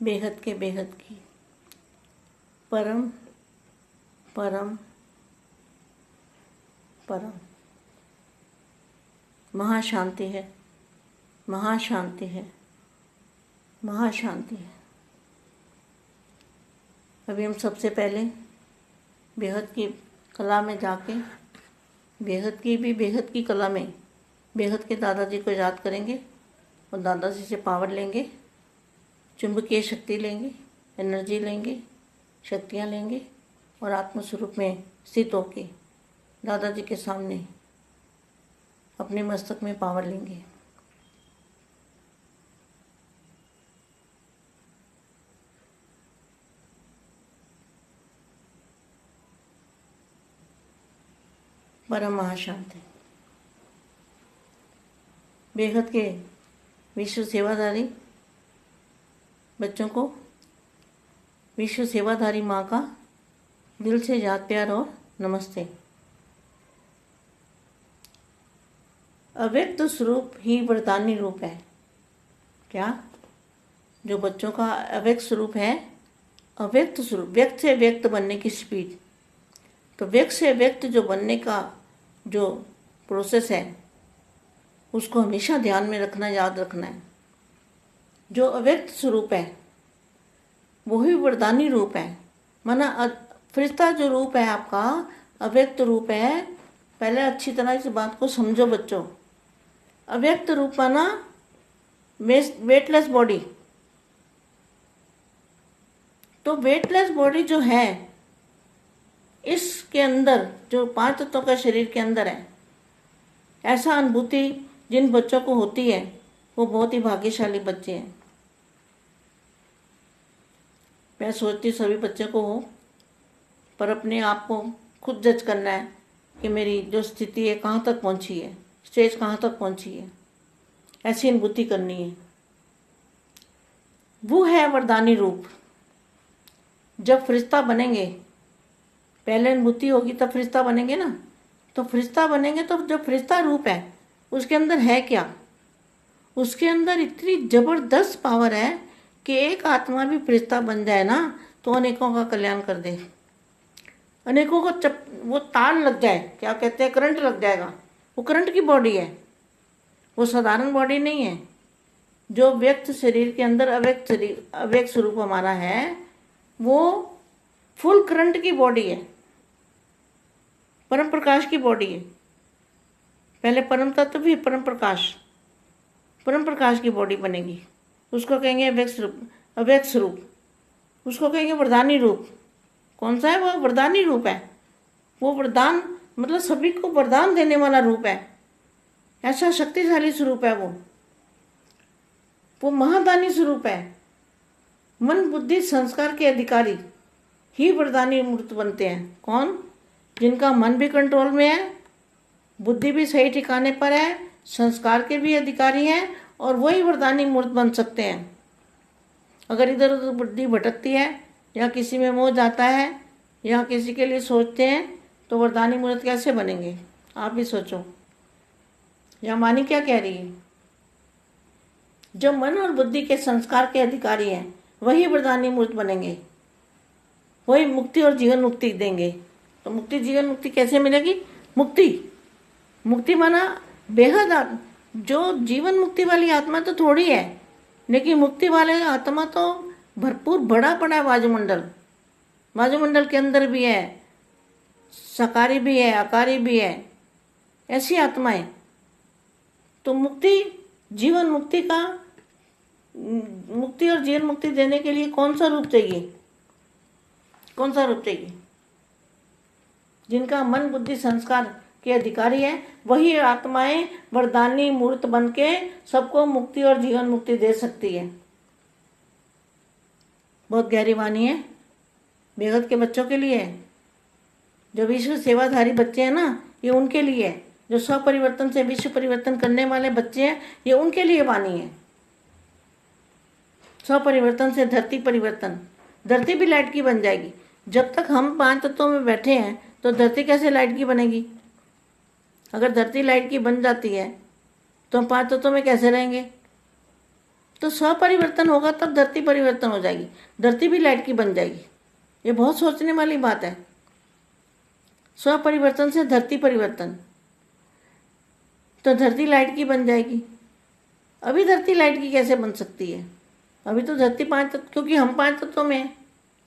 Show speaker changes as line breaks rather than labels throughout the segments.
बेहद के बेहद की परम परम परम महाशांति है, महाशांति है, महाशांति है। अभी हम सबसे पहले बेहद की कला में जाके बेहद की कला में बेहद के दादाजी को याद करेंगे और दादाजी से पावर लेंगे, चुंबकीय शक्ति लेंगे, एनर्जी लेंगे, शक्तियाँ लेंगे और आत्मस्वरूप में स्थित होके दादाजी के सामने अपने मस्तक में पावर लेंगे। परम महाशांति। बेहद के विश्व सेवाधारी बच्चों को विश्व सेवाधारी माँ का दिल से याद प्यार और नमस्ते। अव्यक्त स्वरूप ही वरदानी रूप है। क्या? जो बच्चों का अव्यक्त स्वरूप है, अव्यक्त स्वरूप, व्यक्त से व्यक्त बनने की स्पीड। तो व्यक्त से व्यक्त जो बनने का जो प्रोसेस है उसको हमेशा ध्यान में रखना, याद रखना है। जो अव्यक्त स्वरूप है वही वरदानी रूप है। माना फरिश्ता जो रूप है आपका अव्यक्त रूप है। पहले अच्छी तरह इस बात को समझो बच्चों। अव्यक्त रूप माना वेटलेस बॉडी। तो वेटलेस बॉडी जो है इसके अंदर जो 5 तत्वों का शरीर के अंदर है, ऐसा अनुभूति जिन बच्चों को होती है वो बहुत ही भाग्यशाली बच्चे हैं। मैं सोचती सभी बच्चे को हो, पर अपने आप को खुद जज करना है कि मेरी जो स्थिति है कहाँ तक पहुँची है, स्टेज कहाँ तक पहुँची है, ऐसी अनुभूति करनी है। वो है वरदानी रूप। जब फरिश्ता बनेंगे, पहले अनुभूति होगी तब फरिश्ता बनेंगे ना। तो फरिश्ता बनेंगे तो जो फरिश्ता रूप है उसके अंदर है क्या? उसके अंदर इतनी ज़बरदस्त पावर है कि एक आत्मा भी फरिश्ता बन जाए ना तो अनेकों का कल्याण कर दे। अनेकों को वो तार लग जाए, क्या कहते हैं, करंट लग जाएगा। वो करंट की बॉडी है, वो साधारण बॉडी नहीं है। जो व्यक्त शरीर के अंदर अव्यक्त स्वरूप हमारा है वो फुल करंट की बॉडी है, परम प्रकाश की बॉडी है। पहले परम तत्व भी परम प्रकाश की बॉडी बनेगी। उसको कहेंगे अव्यक्त स्वरूप। उसको कहेंगे वरदानी रूप। कौन सा है वो? वरदानी रूप है। वो वरदान मतलब सभी को वरदान देने वाला रूप है। ऐसा शक्तिशाली स्वरूप है वो महादानी स्वरूप है। मन बुद्धि संस्कार के अधिकारी ही वरदानी मूर्त बनते हैं। कौन? जिनका मन भी कंट्रोल में है, बुद्धि भी सही ठिकाने पर है, संस्कार के भी अधिकारी हैं और वही वरदानी मूर्त बन सकते हैं। अगर इधर उधर बुद्धि भटकती है या किसी में मोह जाता है या किसी के लिए सोचते हैं तो वरदानी मूर्त कैसे बनेंगे? आप भी सोचो। या मानी क्या कह रही है? जो मन और बुद्धि के संस्कार के अधिकारी हैं वही वरदानी मूर्त बनेंगे, वही मुक्ति और जीवन मुक्ति देंगे। तो मुक्ति जीवन मुक्ति कैसे मिलेगी? मुक्ति माना बेहद। जो जीवन मुक्ति वाली आत्मा तो थोड़ी है, लेकिन मुक्ति वाले आत्मा तो भरपूर बड़ा है। वायुमंडल के अंदर भी है, सकारी भी है, आकारी भी है, ऐसी आत्माएं। तो जीवन मुक्ति और जीवन मुक्ति देने के लिए कौन सा रूप चाहिए? जिनका मन बुद्धि संस्कार के अधिकारी है वही आत्माएं वरदानी मूर्त बन के सबको मुक्ति और जीवन मुक्ति दे सकती है। बहुत गहरी वाणी है, बेहद के बच्चों के लिए है। जो विश्व सेवाधारी बच्चे हैं ना, ये उनके लिए है। जो स्वपरिवर्तन से विश्व परिवर्तन करने वाले बच्चे हैं, ये उनके लिए वाणी है। स्वपरिवर्तन से धरती परिवर्तन, धरती भी लाइट की बन जाएगी। जब तक हम 5 तत्वों में बैठे हैं तो धरती कैसे लाइट की बनेगी? अगर धरती लाइट की बन जाती है तो हम 5 तत्वों में कैसे रहेंगे? तो स्वपरिवर्तन होगा तब धरती परिवर्तन हो जाएगी, धरती भी लाइट की बन जाएगी। ये बहुत सोचने वाली बात है। स्वपरिवर्तन से धरती परिवर्तन, तो धरती लाइट की बन जाएगी। अभी धरती लाइट की कैसे बन सकती है? अभी तो धरती 5 तत्व, क्योंकि हम 5 तत्वों में हैं।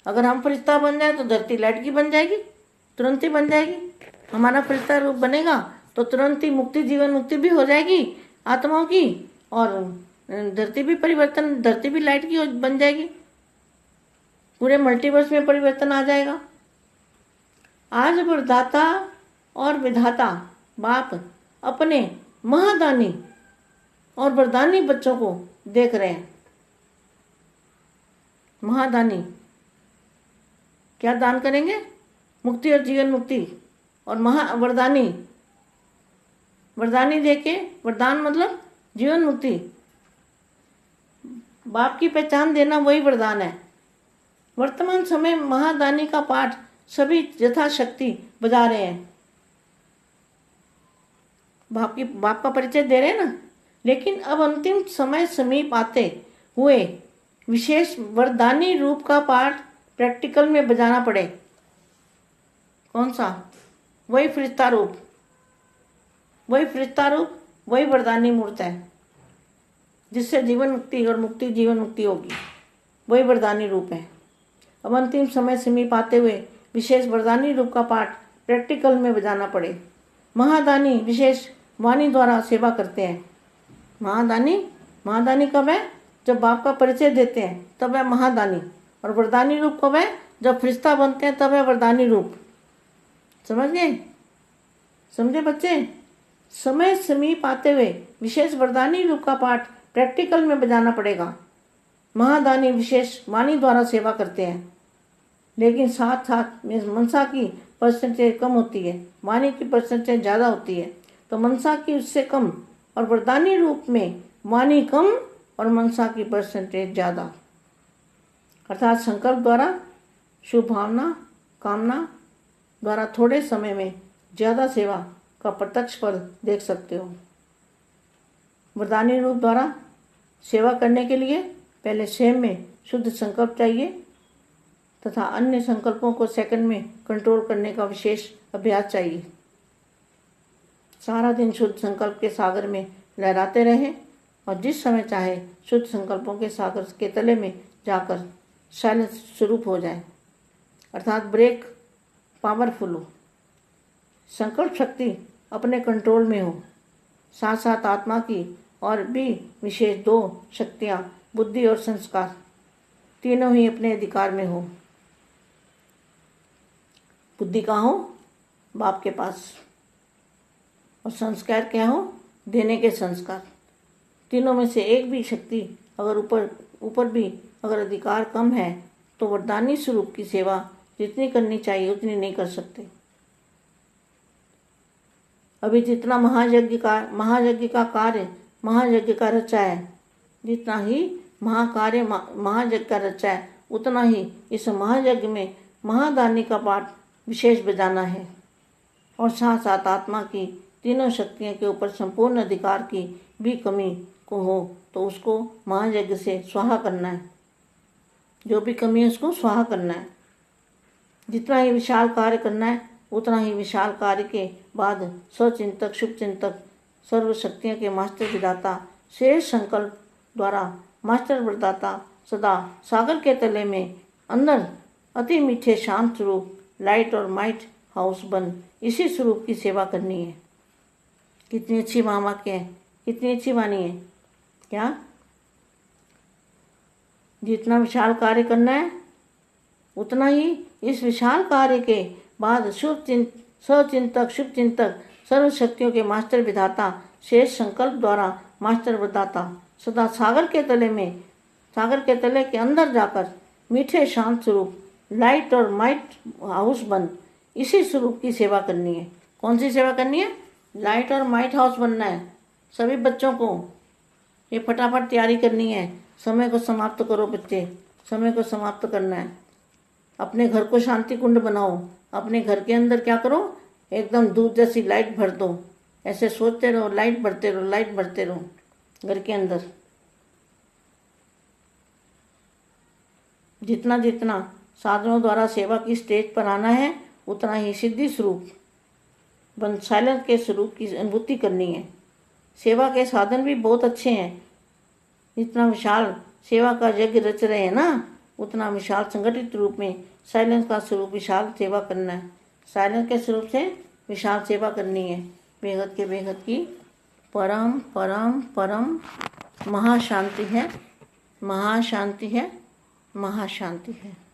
अगर हम फरिश्ता बन जाए तो धरती लाइट की बन जाएगी, तुरंत ही बन जाएगी। हमारा फरिश्ता रूप बनेगा तो तुरंत ही मुक्ति, जीवन मुक्ति भी हो जाएगी आत्माओं की, और धरती भी परिवर्तन, धरती भी लाइट की बन जाएगी। पूरे मल्टीवर्स में परिवर्तन आ जाएगा। आज वरदाता और विधाता बाप अपने महादानी और वरदानी बच्चों को देख रहे हैं। महादानी क्या दान करेंगे? मुक्ति और जीवन मुक्ति। और वरदानी, वरदानी देके, वरदान मतलब जीवन मुक्ति। बाप की पहचान देना वही वरदान है। वर्तमान समय महादानी का पाठ सभी यथाशक्ति बजा रहे हैं। बाप का परिचय दे रहे हैं ना। लेकिन अब अंतिम समय समीप आते हुए विशेष वरदानी रूप का पाठ प्रैक्टिकल में बजाना पड़े। कौन सा? वही फरिश्ता रूप, वही फरिश्ता रूप, वही वरदानी मूर्त है जिससे जीवन मुक्ति और मुक्ति जीवन मुक्ति होगी। वही वरदानी रूप है। अब अंतिम समय समीप आते हुए विशेष वरदानी रूप का पाठ प्रैक्टिकल में बजाना पड़े। महादानी विशेष वाणी द्वारा सेवा करते हैं। महादानी कब है? जब बाप का परिचय देते हैं तब है महादानी। और वरदानी रूप कब है? जब फरिश्ता बनते हैं तब है वरदानी रूप। समझ गए? समझे बच्चे? समय समीप आते हुए विशेष वरदानी रूप का पाठ प्रैक्टिकल में बजाना पड़ेगा। महादानी विशेष वाणी द्वारा सेवा करते हैं, लेकिन साथ साथ में मनसा की परसेंटेज कम होती है, वाणी की परसेंटेज ज़्यादा होती है। तो मनसा की उससे कम, और वरदानी रूप में वाणी कम और मनसा की परसेंटेज ज़्यादा। अर्थात संकल्प द्वारा, शुभ भावना, कामना द्वारा थोड़े समय में ज़्यादा सेवा का प्रत्यक्ष फल देख सकते हो। वरदानी रूप द्वारा सेवा करने के लिए पहले स्वयं में शुद्ध संकल्प चाहिए तथा अन्य संकल्पों को सेकंड में कंट्रोल करने का विशेष अभ्यास चाहिए। सारा दिन शुद्ध संकल्प के सागर में लहराते रहें और जिस समय चाहे शुद्ध संकल्पों के सागर के तले में जाकर साइलेंस स्वरूप हो जाए, अर्थात ब्रेक पावरफुल हो, संकल्प शक्ति अपने कंट्रोल में हो। साथ साथ आत्मा की और भी विशेष 2 शक्तियाँ, बुद्धि और संस्कार, तीनों ही अपने अधिकार में हो। बुद्धि कहाँ हो? बाप के पास। और संस्कार क्या हो? देने के संस्कार। तीनों में से एक भी शक्ति अगर ऊपर भी अगर अधिकार कम है तो वरदानी स्वरूप की सेवा जितनी करनी चाहिए उतनी नहीं कर सकते। अभी जितना महायज्ञ का कार्य महायज्ञ का रचा है, जितना ही महाकार्य महायज्ञ का रचा है, उतना ही इस महायज्ञ में महादानी का पाठ विशेष बजाना है। और साथ साथ आत्मा की तीनों शक्तियों के ऊपर संपूर्ण अधिकार की भी कमी को हो तो उसको महायज्ञ से स्वाहा करना है। जो भी कमी है उसको स्वाहा करना है। जितना ही विशाल कार्य करना है उतना ही विशाल कार्य के बाद स्वचिंतक, शुभचिंतक, सर्वशक्तियों के मास्टर विधाता शेष संकल्प द्वारा मास्टर वरदाता सदा सागर के तले में अंदर अति मीठे शांत स्वरूप लाइट और माइट हाउस बन इसी स्वरूप की सेवा करनी है। कितनी अच्छी महावाक्य है, कितनी अच्छी वाणी है। क्या? जितना विशाल कार्य करना है उतना ही इस विशाल कार्य के बाद स्वचिंतक, शुभचिंतक, सर्वशक्तियों के मास्टर विधाता शेष संकल्प द्वारा मास्टर वरदाता सदा सागर के तले के अंदर जाकर मीठे शांत स्वरूप लाइट और माइट हाउस बन इसी स्वरूप की सेवा करनी है। कौन सी सेवा करनी है? लाइट और माइट हाउस बनना है। सभी बच्चों को ये फटाफट तैयारी करनी है। समय को समाप्त करो बच्चे, समय को समाप्त करना है। अपने घर को शांति कुंड बनाओ। अपने घर के अंदर क्या करो? एकदम दूध जैसी लाइट भर दो। ऐसे सोचते रहो, लाइट भरते रहो, लाइट भरते रहो घर के अंदर। जितना जितना साधनों द्वारा सेवा की स्टेज पर आना है, उतना ही सिद्धि स्वरूप साइलेंस के स्वरूप की अनुभूति करनी है। सेवा के साधन भी बहुत अच्छे हैं। जितना विशाल सेवा का यज्ञ रच रहे हैं ना, उतना विशाल संगठित रूप में साइलेंस का स्वरूप विशाल सेवा करना है। साइलेंस के स्वरूप से विशाल सेवा करनी है। बेहद के बेहद की परम परम परम महाशांति है, महाशांति है, महाशांति है।